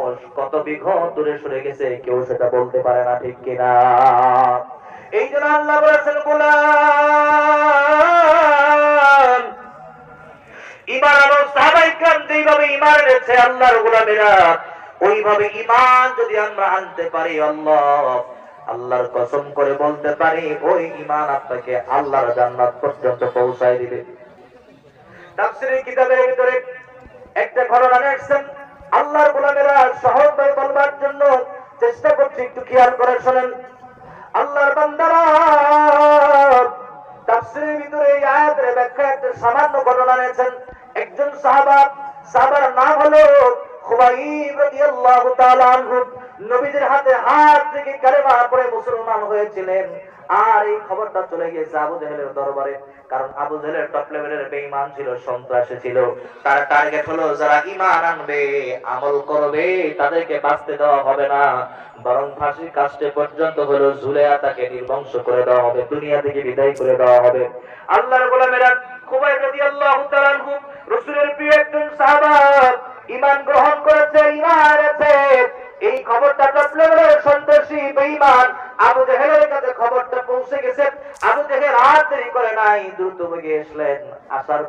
মানুষ কত বিঘত দূরে সরে গেছে, কেউ সেটা বলতে পারে না, ঠিক কিনা? এই জন্য আল্লাহ বলেছেন, গোলাম ঈমান আনো। সাহাবায়ে কেরাম যেইভাবে ঈমান এনেছে আল্লাহর গোলামেরা, ওইভাবে ঈমান যদি আমরা আনতে পারি, আল্লাহর কসম করে বলতে পারি, ওই ঈমান আপনাকে আল্লাহর জান্নাত পর্যন্ত পৌঁছায় দিবে। তাফসীরের কিতাবের ভিতরে একটা ঘটনা দেখছেন, আল্লাহর গোলামেরা সহজভাবে বলবার জন্য চেষ্টা করছে, একটু খেয়াল করে শোনেন। আল্লাহর বান্দারা তাফসীরের ভিতরে এই আয়াতের ব্যাখ্যা একটা সামান্য ঘটনা নিয়েছেন। একজন সাহাবার নাম হলো খুবাইব রাদিয়াল্লাহু তাআলা আনহু। নবীজির হাতে হাত থেকে কালেমা পড়ে মুসলমান হয়েছিলেন। আর এই খবরটা চলে গিয়েছে আবু জেহেলের দরবারে, কারণ আবু জেহেলের টপ লেভেলের বেঈমান ছিল, সন্ত্রাসী ছিল। তার টার্গেট হলো যারা ঈমান আনবে, আমল করবে, তাদেরকে বাঁচতে দেওয়া হবে না, বরং ফাঁসির কাস্টে পর্যন্ত হলো ঝুলে তাকে নির্বংশ করে দেওয়া হবে, দুনিয়া থেকে বিদায় করে দেওয়া হবে। আল্লাহর গোলামেরা খুবাইব রাদিয়াল্লাহু তাআলা আনহু রাসূলের প্রিয় একজন সাহাবা, ঈমান গ্রহণ করেছে, ঈমান এনেছে। এই খবরটা টপ লেভেলের সন্ত্রাসী বেঈমান আবু জেহেলের কাছে খবরটা পৌঁছে গেছে। আবু জেহেল আর দেরি করে নাই, দ্রুত বেগে আসলেন। আসার